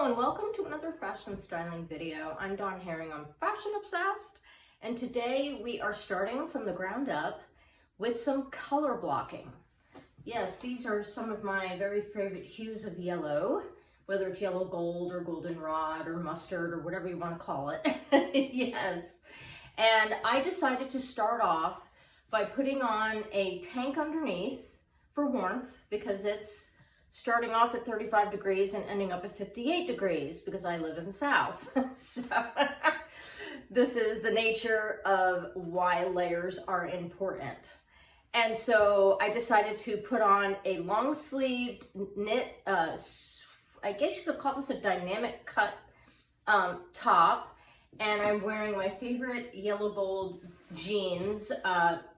Hello and welcome to another fashion styling video. I'm Dawn Herring, I'm Fashion Obsessed, and today we are starting from the ground up with some color blocking. Yes, these are some of my very favorite hues of yellow, whether it's yellow gold or goldenrod or mustard or whatever you want to call it. Yes, and I decided to start off by putting on a tank underneath for warmth because it's starting off at 35 degrees and ending up at 58 degrees because I live in the South. So this is the nature of why layers are important. And so I decided to put on a long sleeved knit, I guess you could call this a dynamic cut top. And I'm wearing my favorite yellow gold jeans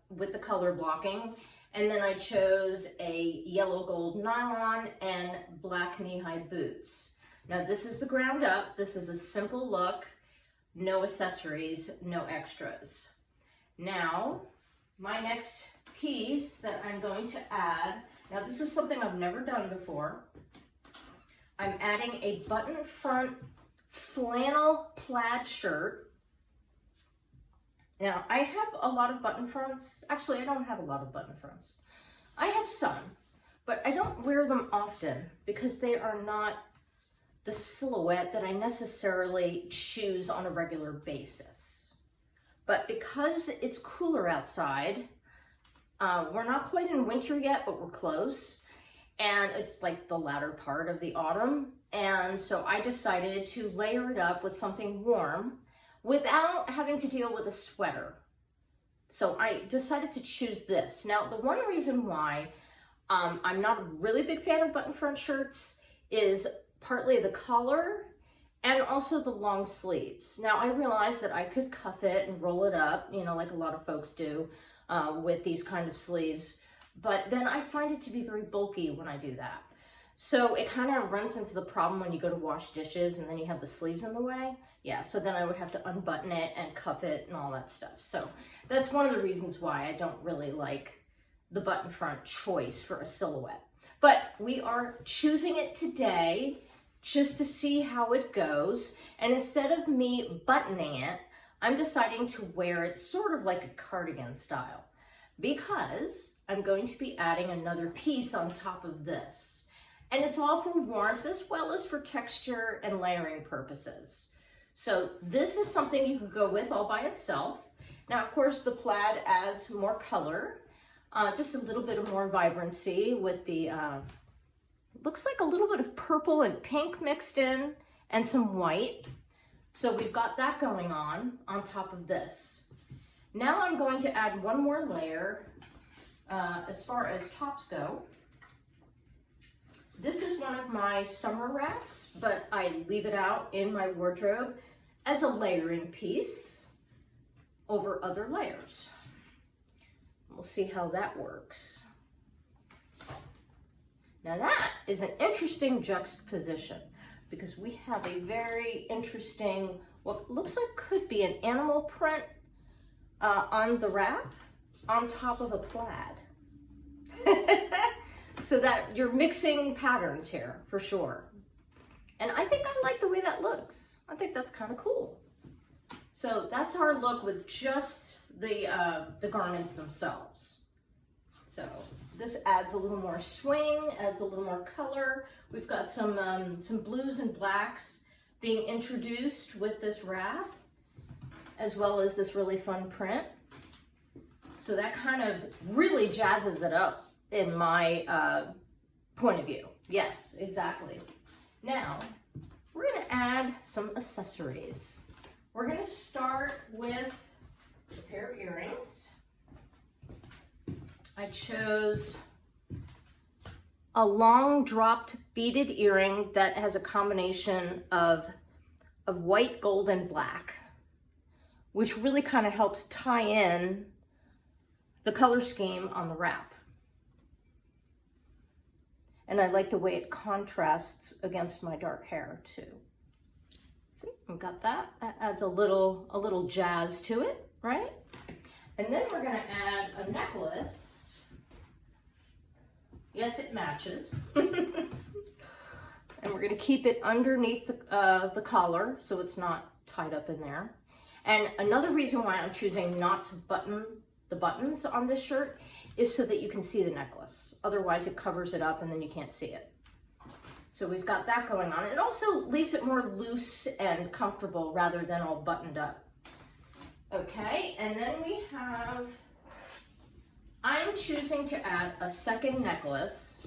with the color blocking. And then I chose a yellow gold nylon and black knee-high boots. Now this is the ground up. This is a simple look, no accessories, no extras. Now, my next piece that I'm going to add, now this is something I've never done before. I'm adding a button front flannel plaid shirt. Now, I have a lot of button fronts. Actually, I don't have a lot of button fronts. I have some, but I don't wear them often because they are not the silhouette that I necessarily choose on a regular basis. But because it's cooler outside, we're not quite in winter yet, but we're close. And it's like the latter part of the autumn. And so I decided to layer it up with something warm without having to deal with a sweater. So I decided to choose this. Now, the one reason why I'm not a really big fan of button front shirts is partly the collar and also the long sleeves. Now, I realized that I could cuff it and roll it up, you know, like a lot of folks do with these kind of sleeves, but then I find it to be very bulky when I do that. So it kind of runs into the problem when you go to wash dishes and then you have the sleeves in the way. Yeah, so then I would have to unbutton it and cuff it and all that stuff. So that's one of the reasons why I don't really like the button front choice for a silhouette. But we are choosing it today just to see how it goes. And instead of me buttoning it, I'm deciding to wear it sort of like a cardigan style because I'm going to be adding another piece on top of this. And it's all for warmth as well as for texture and layering purposes. So this is something you could go with all by itself. Now, of course, the plaid adds more color, just a little bit of more vibrancy with the, looks like a little bit of purple and pink mixed in and some white. So we've got that going on top of this. Now I'm going to add one more layer as far as tops go. This is one of my summer wraps, but I leave it out in my wardrobe as a layering piece over other layers. We'll see how that works. Now that is an interesting juxtaposition because we have a very interesting, what looks like could be an animal print on the wrap on top of a plaid. So that you're mixing patterns here for sure. And I think I like the way that looks. I think that's kind of cool. So that's our look with just the garments themselves. So this adds a little more swing, adds a little more color. We've got some blues and blacks being introduced with this wrap, as well as this really fun print. So that kind of really jazzes it up in my point of view. Yes, exactly. Now, we're gonna add some accessories. We're gonna start with a pair of earrings. I chose a long dropped beaded earring that has a combination of white, gold, and black, which really kind of helps tie in the color scheme on the wrap. And I like the way it contrasts against my dark hair too. See, I've got that. That adds a little jazz to it, right? And then we're gonna add a necklace. Yes, it matches. and we're gonna keep it underneath the collar so it's not tied up in there. And another reason why I'm choosing not to button the buttons on this shirt is so that you can see the necklace. Otherwise it covers it up and then you can't see it. So we've got that going on. It also leaves it more loose and comfortable rather than all buttoned up. Okay, and then we have, I'm choosing to add a second necklace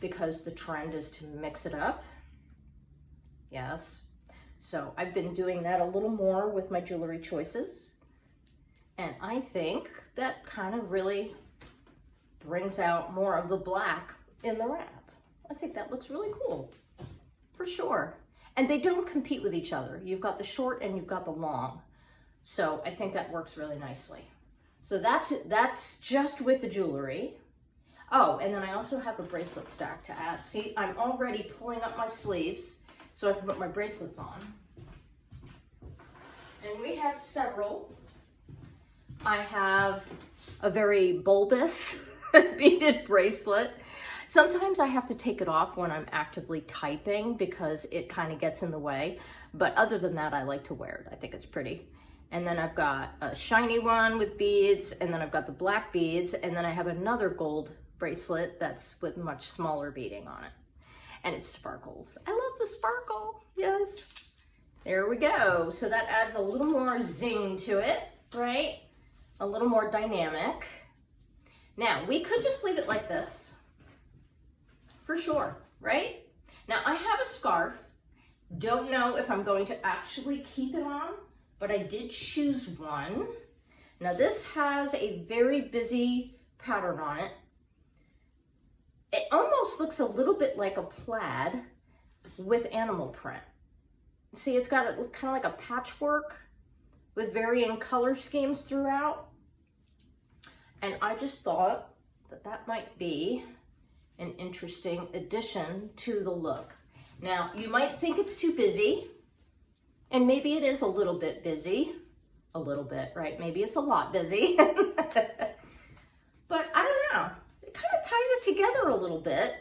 because the trend is to mix it up. Yes, so I've been doing that a little more with my jewelry choices. And I think that kind of really brings out more of the black in the wrap. I think that looks really cool, for sure. And they don't compete with each other. You've got the short and you've got the long. So I think that works really nicely. So that's just with the jewelry. Oh, and then I also have a bracelet stack to add. See, I'm already pulling up my sleeves so I can put my bracelets on. And we have several. I have a very bulbous beaded bracelet. Sometimes I have to take it off when I'm actively typing because it kind of gets in the way. But other than that, I like to wear it. I think it's pretty. And then I've got a shiny one with beads, and then I've got the black beads, and then I have another gold bracelet that's with much smaller beading on it. And it sparkles. I love the sparkle, yes. There we go. So that adds a little more zing to it, right? A little more dynamic. Now, we could just leave it like this, for sure, right? Now, I have a scarf. Don't know if I'm going to actually keep it on, but I did choose one. Now this has a very busy pattern on it. It almost looks a little bit like a plaid with animal print. See, it's got kind of like a patchwork with varying color schemes throughout. And I just thought that that might be an interesting addition to the look. Now, you might think it's too busy. And maybe it is a little bit busy, a little bit, right? Maybe it's a lot busy, but I don't know. It kind of ties it together a little bit,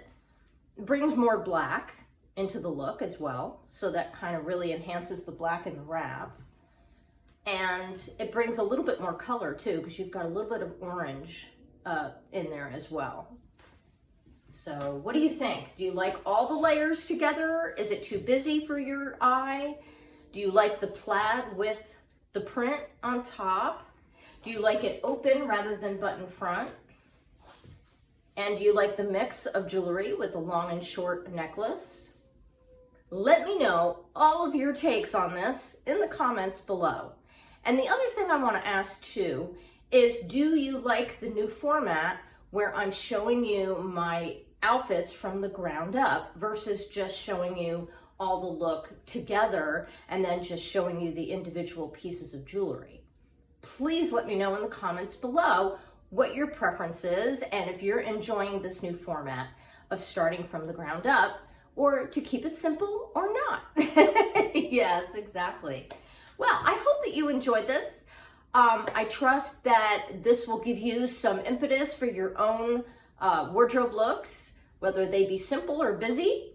brings more black into the look as well. So that kind of really enhances the black in the wrap. And it brings a little bit more color too, because you've got a little bit of orange in there as well. So what do you think? Do you like all the layers together? Is it too busy for your eye? Do you like the plaid with the print on top? Do you like it open rather than button front? And do you like the mix of jewelry with the long and short necklace? Let me know all of your takes on this in the comments below. And the other thing I want to ask too is, do you like the new format where I'm showing you my outfits from the ground up versus just showing you all the look together and then just showing you the individual pieces of jewelry? Please let me know in the comments below what your preference is and if you're enjoying this new format of starting from the ground up, or to keep it simple or not. Yes, exactly. Well, I hope that you enjoyed this. I trust that this will give you some impetus for your own wardrobe looks, whether they be simple or busy.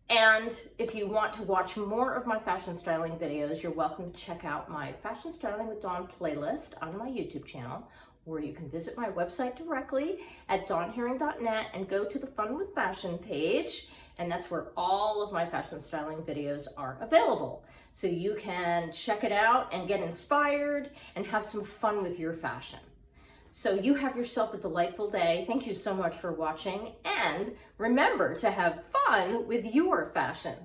And if you want to watch more of my fashion styling videos, you're welcome to check out my Fashion Styling with Dawn playlist on my YouTube channel, or you can visit my website directly at dawnherring.net and go to the Fun with Fashion page, and that's where all of my fashion styling videos are available. So you can check it out and get inspired and have some fun with your fashion. So you have yourself a delightful day. Thank you so much for watching, and remember to have fun with your fashion.